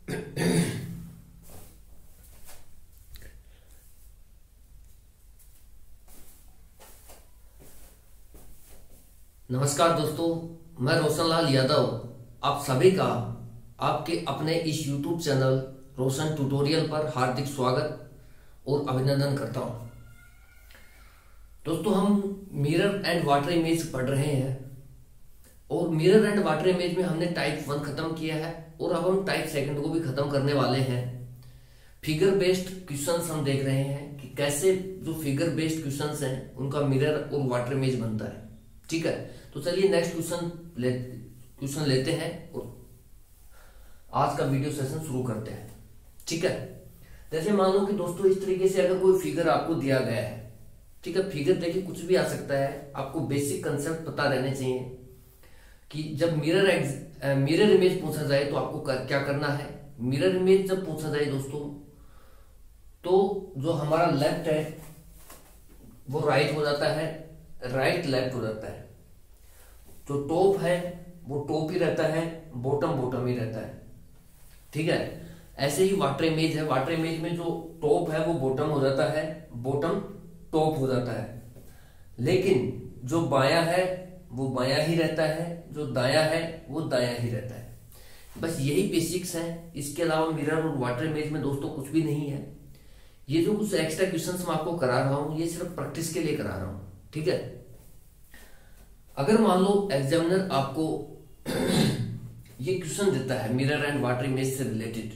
नमस्कार दोस्तों, मैं रोशन लाल यादव आप सभी का आपके अपने इस YouTube चैनल रोशन ट्यूटोरियल पर हार्दिक स्वागत और अभिनंदन करता हूं। दोस्तों, हम मिरर एंड वाटर इमेज पढ़ रहे हैं और मिरर एंड वाटर इमेज में हमने टाइप 1 खत्म किया है और अब हम टाइप 2 को भी खत्म करने वाले हैं। फिगर बेस्ड क्वेश्चंस हम देख रहे हैं कि कैसे जो फिगर बेस्ड क्वेश्चंस हैं उनका मिरर और वाटर इमेज बनता है। ठीक है, तो चलिए नेक्स्ट क्वेश्चन लेते हैं और आज का वीडियो सेशन शुरू करते हैं। ठीक है, जैसे मान लो कि दोस्तों इस तरीके से अगर कोई फिगर आपको दिया गया है, ठीक है, फिगर देखिए कुछ भी आ सकता है, आपको बेसिक कंसेप्ट पता रहने चाहिए कि जब मिरर इमेज पूछा जाए तो आपको क्या करना है। मिरर इमेज जब पूछा जाए दोस्तों तो जो हमारा लेफ्ट है वो राइट हो जाता है, राइट लेफ्ट हो जाता है। जो टॉप है वो टॉप ही रहता है, बॉटम बॉटम ही रहता है। ठीक है, ऐसे ही वाटर इमेज है, वाटर इमेज में जो टॉप है वो बॉटम हो जाता है, बॉटम टॉप हो जाता है। लेकिन जो बायां है वो बायां ही रहता है, जो दायां है वो दायां ही रहता है। बस यही बेसिक्स है, इसके अलावा मिरर और वाटर इमेज में दोस्तों कुछ भी नहीं है। ये जो कुछ एक्स्ट्रा क्वेश्चंस मैं आपको करा रहा हूं ये सिर्फ प्रैक्टिस के लिए करा रहा हूं। ठीक है, अगर मान लो एग्जामिनर आपको ये क्वेश्चन देता है मिरर एंड वाटर इमेज से रिलेटेड,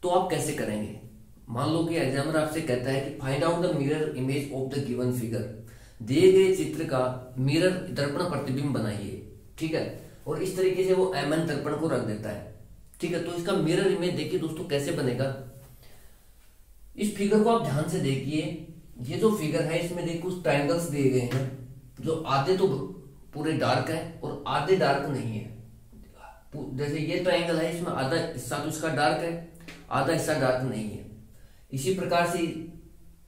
तो आप कैसे करेंगे। मान लो कि एग्जामिनर आपसे कहता है कि find out the mirror image of the given figure, दिए गए चित्र का मिरर दर्पण प्रतिबिंब बनाइए। ठीक है, और इस तरीके से वो एमएन दर्पण को रख देता है। ठीक है, तो इसका मिरर इमेज देखिए दोस्तों कैसे बनेगा। इस फिगर को आप ध्यान से देखिए, ये जो फिगर है इसमें देखिए कुछ ट्रायंगल्स दिए गए हैं, जो आधे तो पूरे डार्क है और आधे डार्क नहीं है। जैसे ये ट्रायंगल है, इसमें आधा हिस्सा तो इसका डार्क है, आधा हिस्सा डार्क नहीं है। इसी प्रकार से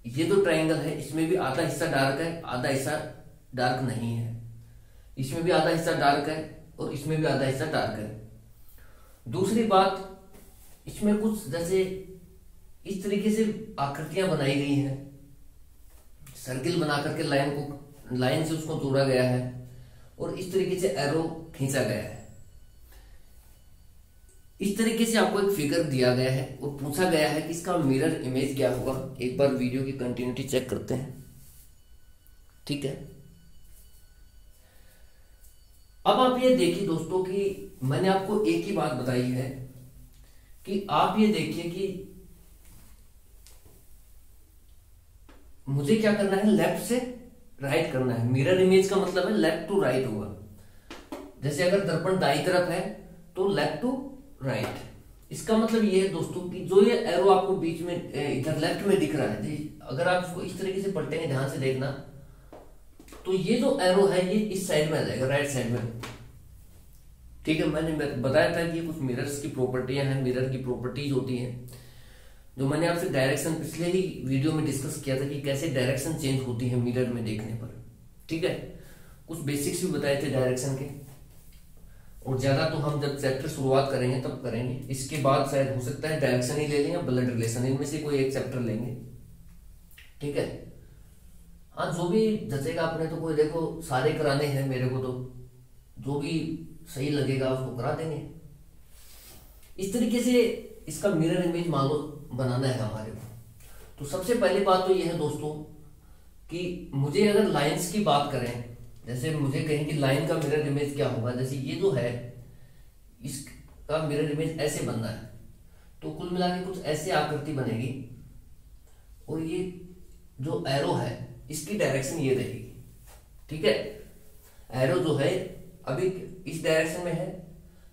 ये जो ट्रायंगल है इसमें भी आधा हिस्सा डार्क है, आधा हिस्सा डार्क नहीं है। इसमें भी आधा हिस्सा डार्क है और इसमें भी आधा हिस्सा डार्क है। दूसरी बात, इसमें कुछ जैसे इस तरीके से आकृतियां बनाई गई हैं, सर्किल बना करके लाइन से उसको जोड़ा गया है और इस तरीके से एरो खींचा गया है। इस तरीके से आपको एक फिगर दिया गया है और पूछा गया है कि इसका मिरर इमेज क्या होगा। एक बार वीडियो की कंटिन्यूटी चेक करते हैं। ठीक है, अब आप ये देखिए दोस्तों कि मैंने आपको एक ही बात बताई है कि आप ये देखिए कि मुझे क्या करना है, लेफ्ट से राइट करना है। मिरर इमेज का मतलब है लेफ्ट टू राइट होगा। जैसे अगर दर्पण दाई तरफ है तो लेफ्ट टू राइट। इसका मतलब ये है दोस्तों कि जो ये एरो आपको बीच में इधर लेफ्ट में दिख रहा है, अगर आप इसको इस तरीके से पलटेंगे, ध्यान से देखना, तो ये जो एरो है ये इस साइड में आ जाएगा, राइट साइड में। ठीक है, मैंने बताया था कि कुछ मिरर्स की प्रॉपर्टियां हैं, मिरर की प्रॉपर्टीज होती हैं, जो मैंने आपसे डायरेक्शन पिछले ही वीडियो में डिस्कस किया था कि कैसे डायरेक्शन चेंज होती है मिरर में देखने पर। ठीक है, कुछ बेसिक्स भी बताए थे डायरेक्शन के, और ज्यादा तो हम जब चैप्टर शुरुआत करेंगे तब करेंगे। इसके बाद शायद हो सकता है डायरेक्शन ही ले लें या ब्लड रिलेशन, इनमें से कोई एक चैप्टर लेंगे। ठीक है, हाँ जो भी जचेगा अपने तो, कोई देखो सारे कराने हैं मेरे को, तो जो भी सही लगेगा उसको करा देंगे। इस तरीके से इसका मिरर इमेज मान लो बनाना है हमारे को। तो सबसे पहली बात तो यह है दोस्तों कि मुझे अगर लाइंस की बात करें, जैसे मुझे कहें कि लाइन का मिरर इमेज क्या होगा, जैसे ये जो है इसका मिरर इमेज ऐसे बनना है, तो कुल मिला के कुछ ऐसे आकृति बनेगी और ये जो एरो है इसकी डायरेक्शन ये रहेगी। ठीक है, एरो जो है अभी इस डायरेक्शन में है,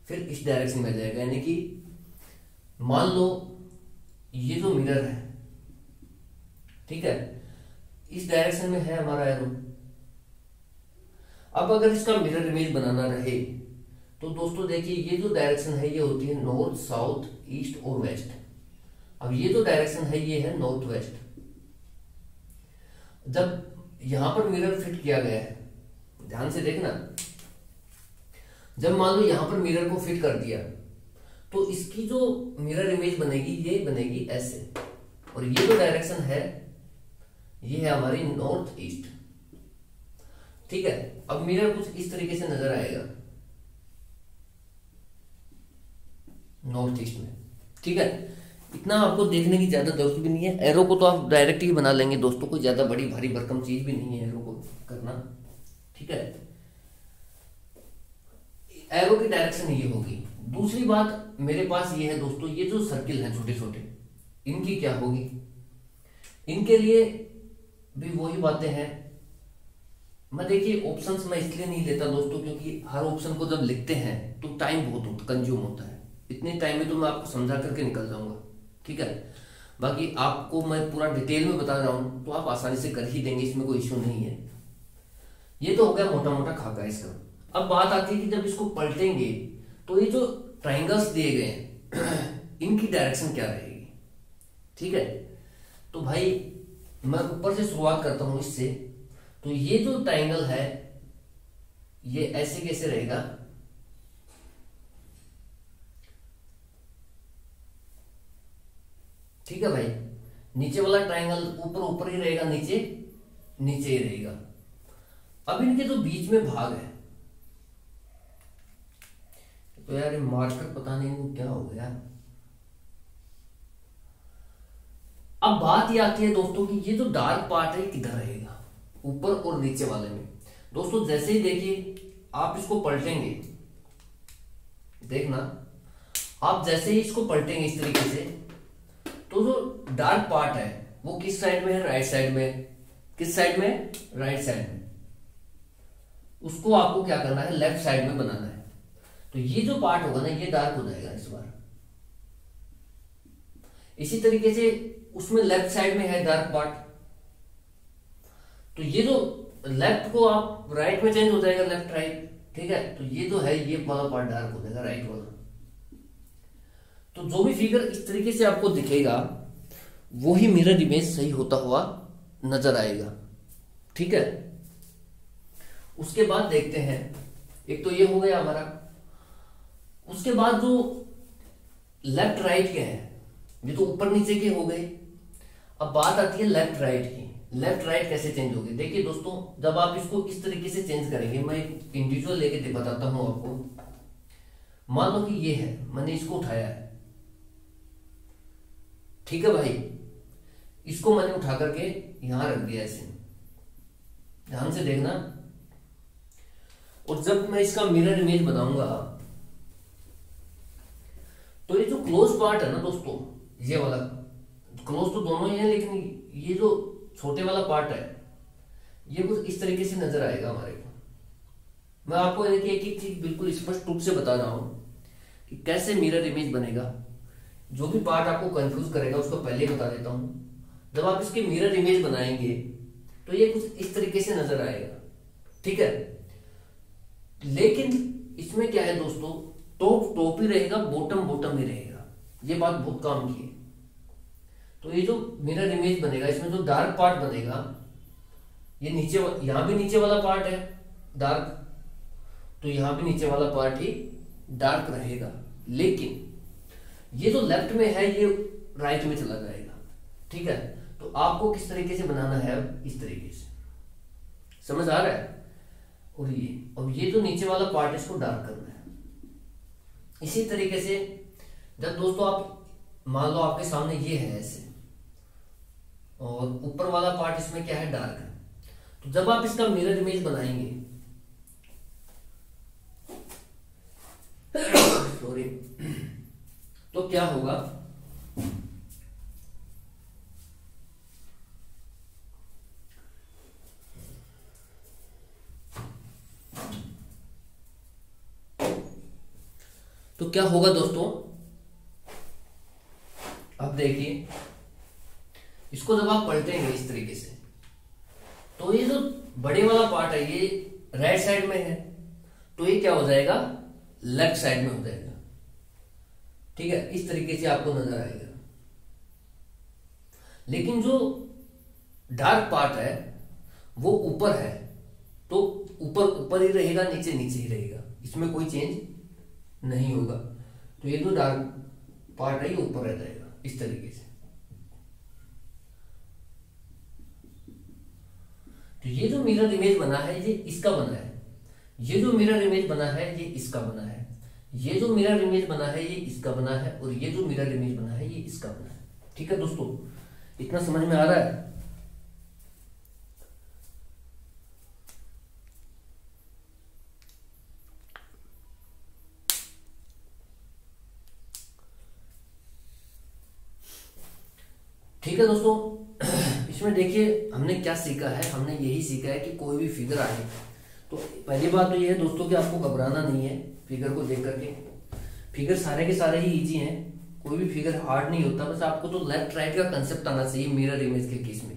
फिर इस डायरेक्शन में जाएगा, यानी कि मान लो ये जो मिरर है, ठीक है, इस डायरेक्शन में है हमारा एरो। अब अगर इसका मिरर इमेज बनाना रहे तो दोस्तों देखिए ये जो डायरेक्शन है ये होती है नॉर्थ, साउथ, ईस्ट और वेस्ट। अब ये जो डायरेक्शन है ये है नॉर्थ वेस्ट। जब यहां पर मिरर फिट किया गया है, ध्यान से देखना, जब मान लो यहां पर मिरर को फिट कर दिया तो इसकी जो मिरर इमेज बनेगी ये बनेगी ऐसे, और ये जो डायरेक्शन है ये है हमारी नॉर्थ ईस्ट। ठीक है, अब मिरर कुछ इस तरीके से नजर आएगा नॉर्थ ईस्ट में। ठीक है, इतना आपको देखने की ज्यादा जरूरत भी नहीं है। एरो को तो आप डायरेक्ट ही बना लेंगे दोस्तों, कोई ज्यादा बड़ी भारी भरकम चीज भी नहीं है एरो को करना। ठीक है, एरो की डायरेक्शन ये होगी। दूसरी बात मेरे पास ये है दोस्तों, ये जो सर्किल है छोटे छोटे, इनकी क्या होगी? इनके लिए भी वही बातें हैं। मैं देखिए ऑप्शंस मैं इसलिए नहीं लेता दोस्तों, क्योंकि हर ऑप्शन को जब लिखते हैं तो टाइम बहुत कंज्यूम होता है। इतने टाइम में तो मैं आपको समझा करके निकल जाऊंगा। ठीक है, बाकी आपको मैं पूरा डिटेल में बता रहा हूं तो आप आसानी से कर ही देंगे, इसमें कोई इश्यू नहीं है। ये तो हो गया मोटा मोटा खाका इसका। अब बात आती है कि जब इसको पलटेंगे तो ये जो ट्राइंगल्स दिए गए हैं इनकी डायरेक्शन क्या रहेगी। ठीक है, तो भाई मैं ऊपर से शुरुआत करता हूं इससे। तो ये जो ट्राइंगल है ये ऐसे कैसे रहेगा, ठीक है भाई। नीचे वाला ट्राइंगल ऊपर ऊपर ही रहेगा, नीचे नीचे ही रहेगा। अब इनके जो बीच में भाग है, तो यार ये मार्कर पता नहीं वो क्या हो गया। अब बात ये आती है दोस्तों कि ये जो डार्क पार्ट है किधर रहेगा, ऊपर और नीचे वाले में। दोस्तों जैसे ही देखिए आप इसको पलटेंगे, देखना आप जैसे ही इसको पलटेंगे इस तरीके से, तो जो डार्क पार्ट है वो किस साइड में है? राइट साइड में। किस साइड में? राइट साइड में। उसको आपको क्या करना है? लेफ्ट साइड में बनाना है। तो ये जो पार्ट होगा ना ये डार्क हो जाएगा इस बार। इसी तरीके से उसमें लेफ्ट साइड में है डार्क पार्ट, तो ये जो लेफ्ट को आप राइट में चेंज हो जाएगा, लेफ्ट राइट। ठीक है, तो ये जो है ये वाला पार्ट डार्क हो जाएगा, राइट वाला। तो जो भी फिगर इस तरीके से आपको दिखेगा वही मिरर इमेज सही होता हुआ नजर आएगा। ठीक है, उसके बाद देखते हैं, एक तो ये हो गया हमारा। उसके बाद जो लेफ्ट राइट के हैं, ये तो ऊपर नीचे के हो गए। अब बात आती है लेफ्ट राइट की। लेफ्ट राइट कैसे चेंज होगी? देखिए दोस्तों, जब आप इसको इस तरीके से चेंज करेंगे, मैं एक इंडिविजुअल लेके बताता हूं आपको। मान लो कि ये है, मैंने इसको उठाया है, ठीक है भाई, इसको मैंने उठा करके यहां रख दिया ऐसे, ध्यान से देखना। और जब मैं इसका मिरर इमेज बनाऊंगा तो ये जो क्लोज पार्ट है ना दोस्तों, ये वाला क्लोज तो दोनों ही है, लेकिन ये जो छोटे वाला पार्ट है ये कुछ इस तरीके से नजर आएगा हमारे को। मैं आपको एक एक चीज बिल्कुल स्पष्ट रूप से बता रहा हूं कि कैसे मिरर इमेज बनेगा। जो भी पार्ट आपको कंफ्यूज करेगा उसको पहले बता देता हूं। जब आप इसके मिरर इमेज बनाएंगे तो ये कुछ इस तरीके से नजर आएगा। ठीक है, लेकिन इसमें क्या है दोस्तों, टॉप टॉप ही रहेगा, बॉटम बॉटम ही रहेगा। ये बात बहुत काम की है। तो ये जो मिरर इमेज बनेगा, इसमें जो डार्क पार्ट बनेगा, ये नीचे, यहां भी नीचे वाला पार्ट है डार्क, तो यहां भी नीचे वाला पार्ट ही डार्क रहेगा। लेकिन ये जो लेफ्ट में है ये राइट में चला जाएगा। ठीक है, तो आपको किस तरीके से बनाना है? इस तरीके से, समझ आ रहा है? और ये, अब ये जो नीचे वाला पार्ट इसको डार्क करना है। इसी तरीके से जब दोस्तों आप मान लो आपके सामने ये है ऐसे, और ऊपर वाला पार्ट इसमें क्या है? डार्क है। तो जब आप इसका मिरर इमेज बनाएंगे सॉरी, तो क्या होगा, तो क्या होगा दोस्तों, अब देखिए इसको जब आप पलटेंगे इस तरीके से, तो ये जो बड़े वाला पार्ट है ये राइट साइड में है, तो ये क्या हो जाएगा? लेफ्ट साइड में हो जाएगा। ठीक है, इस तरीके से आपको नजर आएगा। लेकिन जो डार्क पार्ट है वो ऊपर है, तो ऊपर ऊपर ही रहेगा, नीचे नीचे ही रहेगा, इसमें कोई चेंज नहीं होगा। तो ये जो डार्क पार्ट है ये ऊपर रह जाएगा इस तरीके से। तो ये जो मिरर इमेज बना है ये इसका बना है, ये जो मिरर इमेज बना है ये इसका बना है, ये जो मिरर इमेज बना है ये इसका बना है, और ये जो मिरर इमेज बना है ये इसका बना है। ठीक है दोस्तों, इतना समझ में आ रहा है? ठीक है दोस्तों, इसमें देखिए हमने क्या सीखा है, हमने यही सीखा है कि कोई भी फिगर आए तो पहली बात तो ये है दोस्तों कि आपको घबराना नहीं है फिगर को देख करके। फिगर सारे के सारे ही इजी हैं, कोई भी फिगर हार्ड नहीं होता, बस आपको तो लेफ्ट राइट का कंसेप्ट आना चाहिए मिरर इमेज के केस में।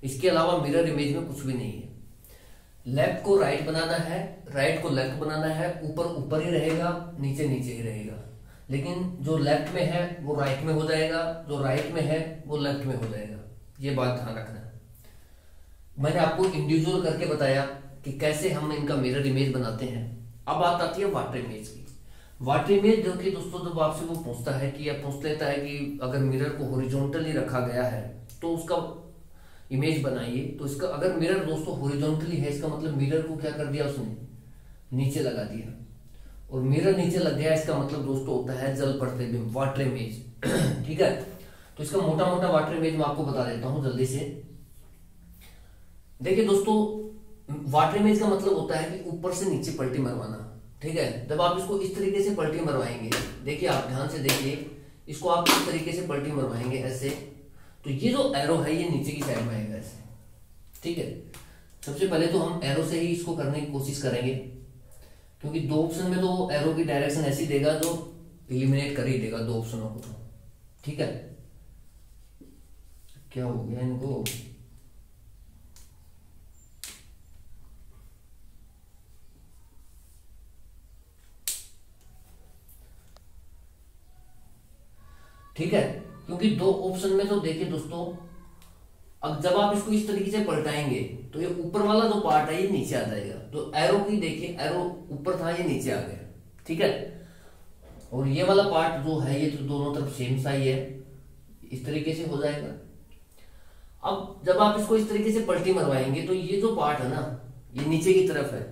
इसके अलावा मिरर इमेज में कुछ भी नहीं है। लेफ्ट को राइट बनाना है, राइट को लेफ्ट बनाना है, ऊपर ऊपर ही रहेगा, नीचे नीचे ही रहेगा। लेकिन जो लेफ्ट में है वो राइट में हो जाएगा, जो राइट में है वो लेफ्ट में हो जाएगा, ये बात ध्यान रखना है। मैंने आपको इंडिविजुअल करके बताया कि कैसे हम इनका मिरर इमेज बनाते हैं। अब बात आती है वाटर इमेज की। वाटर इमेज जो कि दोस्तों जब आपसे वो पूछता है कि या पूछ लेता है कि अगर मिरर को हॉरिजॉन्टली रखा गया है तो उसका इमेज बनाइए, तो इसका अगर मिरर दोस्तों हॉरिजॉन्टली है इसका मतलब मिरर को क्या कर दिया उसने, नीचे लगा दिया, और मिरर नीचे लग गया इसका मतलब दोस्तों होता है जल प्रतिबिंब, वाटर इमेज। ठीक है, तो इसका मोटा मोटा वाटर इमेज मैं आपको बता देता हूं जल्दी से। देखिए दोस्तों, वाटर इमेज का मतलब होता है कि ऊपर से नीचे पलटी मरवाना। ठीक है, जब आप इसको इस तरीके से पलटी मरवाएंगे, देखिए आप ध्यान से देखिए, इसको आप इस तरीके से पलटी मरवाएंगे ऐसे, तो ये जो एरो है ये नीचे की साइड में आएगा ऐसे। ठीक है, सबसे पहले तो हम एरो से ही इसको करने की कोशिश करेंगे, क्योंकि दो ऑप्शन में तो एरो की डायरेक्शन ऐसी देगा जो एलिमिनेट कर ही देगा दो ऑप्शनों को तो। ठीक है, क्या हो गया इनको, ठीक है, क्योंकि दो ऑप्शन में तो देखिए दोस्तों, अब जब आप इसको इस तरीके से पलटाएंगे तो ये ऊपर वाला जो पार्ट है ये नीचे आ जाएगा। तो एरो की देखिए, एरो ऊपर था ये नीचे आ गया। ठीक है, और ये वाला पार्ट जो है ये तो दोनों तरफ सेम सा ही है, इस तरीके से हो जाएगा। अब जब आप इसको इस तरीके से पलटी मरवाएंगे तो ये जो पार्ट है ना ये नीचे की तरफ है,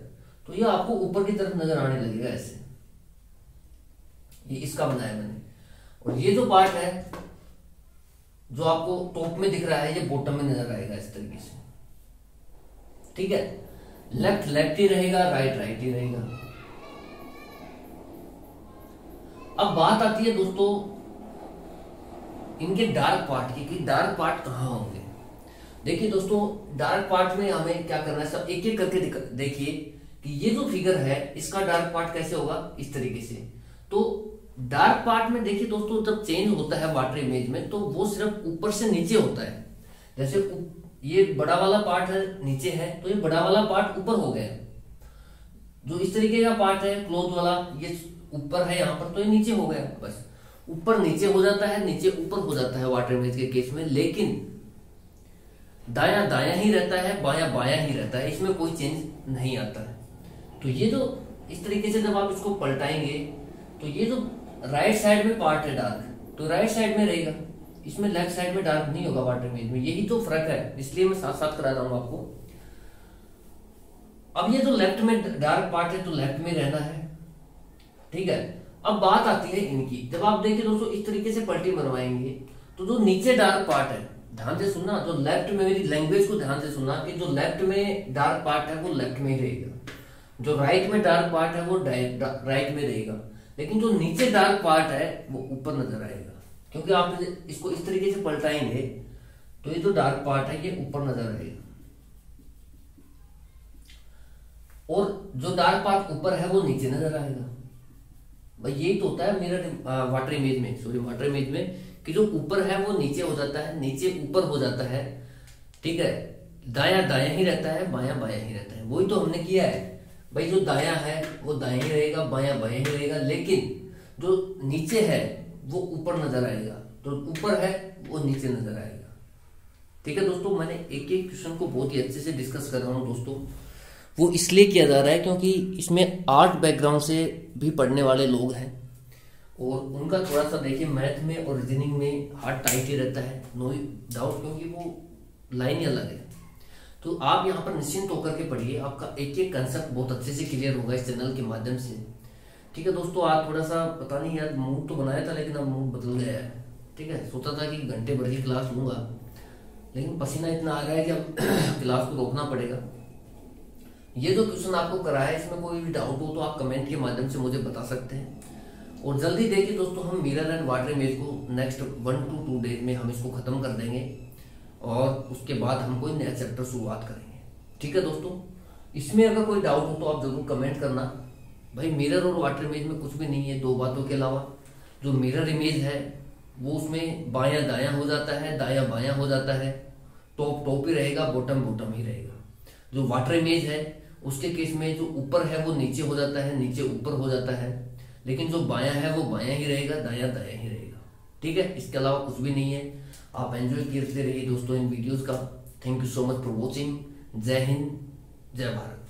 तो ये आपको ऊपर की तरफ नजर आने लगेगा ऐसे, ये इसका बनाया मैंने। और ये जो पार्ट है जो आपको टॉप में दिख रहा है ये बॉटम में नजर आएगा इस तरीके से। ठीक है, लेफ्ट लेफ्ट ही रहेगा, राइट राइट ही रहेगा। अब बात आती है दोस्तों इनके डार्क पार्ट की, कि डार्क पार्ट कहां होंगे। देखिए दोस्तों, डार्क पार्ट में हमें क्या करना है, सब एक एक करके देखिए कि ये जो फिगर है इसका डार्क पार्ट कैसे होगा, इस तरीके से। तो डार्क पार्ट में देखिए दोस्तों, जब चेंज होता है वाटर इमेज में तो वो सिर्फ ऊपर से नीचे होता है। जैसे ये बड़ा वाला पार्ट है नीचे है, तो ये बड़ा वाला पार्ट ऊपर हो गया। जो इस तरीके का पार्ट है क्लोज वाला, ये ऊपर है यहाँ पर, तो ये नीचे हो गया। बस ऊपर नीचे हो जाता है, नीचे ऊपर हो जाता है वाटर इमेज के केस में। लेकिन दायां दायां ही रहता है, बायां बायां ही रहता है, इसमें कोई चेंज नहीं आता है। तो ये जो इस तरीके से जब आप इसको पलटाएंगे तो ये जो राइट साइड में पार्ट है डार्क, तो राइट साइड में रहेगा, इसमें लेफ्ट साइड में डार्क नहीं होगा वाटर इमेज में। यही तो फर्क है, इसलिए मैं साथ साथ करा रहा हूं आपको। अब ये जो लेफ्ट में डार्क पार्ट है तो लेफ्ट में रहना है। ठीक है, अब बात आती है इनकी। जब आप देखिए दोस्तों इस तरीके से पलटी बनवाएंगे तो जो नीचे डार्क पार्ट है, ध्यान से सुनना, जो लेफ्ट में, मेरी लैंग्वेज को ध्यान से सुनना, कि जो लेफ्ट में डार्क पार्ट है वो लेफ्ट में ही रहेगा, जो राइट में डार्क पार्ट है वो राइट में रहेगा, लेकिन जो नीचे डार्क पार्ट है वो ऊपर नजर आएगा। क्योंकि आप इसको इस तरीके से पलटाएंगे तो ये जो डार्क पार्ट है ये ऊपर नजर आएगा, और जो डार्क पार्ट ऊपर है वो नीचे नजर आएगा। भाई यही तो होता है मिरर वाटर इमेज में, सॉरी वाटर इमेज में, कि जो ऊपर है वो नीचे हो जाता है, नीचे ऊपर हो जाता है। ठीक है, दायां दायां ही रहता है, बायां बायां ही रहता है। वही तो हमने किया है भाई, जो दायां है वो दायां ही रहेगा, बायां बायां ही रहेगा, लेकिन जो नीचे है वो ऊपर नजर आएगा, तो ऊपर है वो नीचे नजर आएगा। ठीक है दोस्तों, मैंने एक एक क्वेश्चन को बहुत ही अच्छे से डिस्कस कर रहा हूँ दोस्तों। वो इसलिए किया जा रहा है क्योंकि इसमें आर्ट बैकग्राउंड से भी पढ़ने वाले लोग हैं, और उनका थोड़ा सा देखिए मैथ में और रीजनिंग में हार्ट टाइट ही रहता है, नो डाउट, क्योंकि वो लाइन ही अलग है। तो आप यहाँ पर निश्चिंत होकर के पढ़िए, आपका एक एक कंसेप्ट बहुत अच्छे से क्लियर होगा इस चैनल के माध्यम से। ठीक है दोस्तों, आज थोड़ा सा पता नहीं यार मूड तो बनाया था लेकिन अब मूड बदल गया है। ठीक है, सोचा था कि घंटे भर की क्लास लूंगा, लेकिन पसीना इतना आ रहा है कि अब क्लास को रोकना पड़ेगा। ये जो क्वेश्चन आपको कराया है इसमें कोई भी डाउट हो तो आप कमेंट के माध्यम से मुझे बता सकते हैं। और जल्दी देखिए दोस्तों, हम मिरर एंड वाटर इमेज को नेक्स्ट 1 to 2 डेज में हम इसको खत्म कर देंगे और उसके बाद हम कोई नया चैप्टर शुरुआत करेंगे। ठीक है दोस्तों, इसमें अगर कोई डाउट हो तो आप जरूर कमेंट करना। भाई मिरर और वाटर इमेज में कुछ भी नहीं है, दो बातों के अलावा। जो मिरर इमेज है वो उसमें बायां दायां हो जाता है, दायां बायां हो जाता है, टॉप टॉप ही रहेगा, बॉटम बॉटम ही रहेगा। जो वाटर इमेज है उसके केस में जो ऊपर है वो नीचे हो जाता है, नीचे ऊपर हो जाता है, लेकिन जो बायां है वो बायां ही रहेगा, दायां दायां ही रहेगा। ठीक है, इसके अलावा कुछ भी नहीं है। आप एंजॉय करते रहिए दोस्तों इन वीडियोस का। Thank you so much for watching. जय हिंद, जय भारत।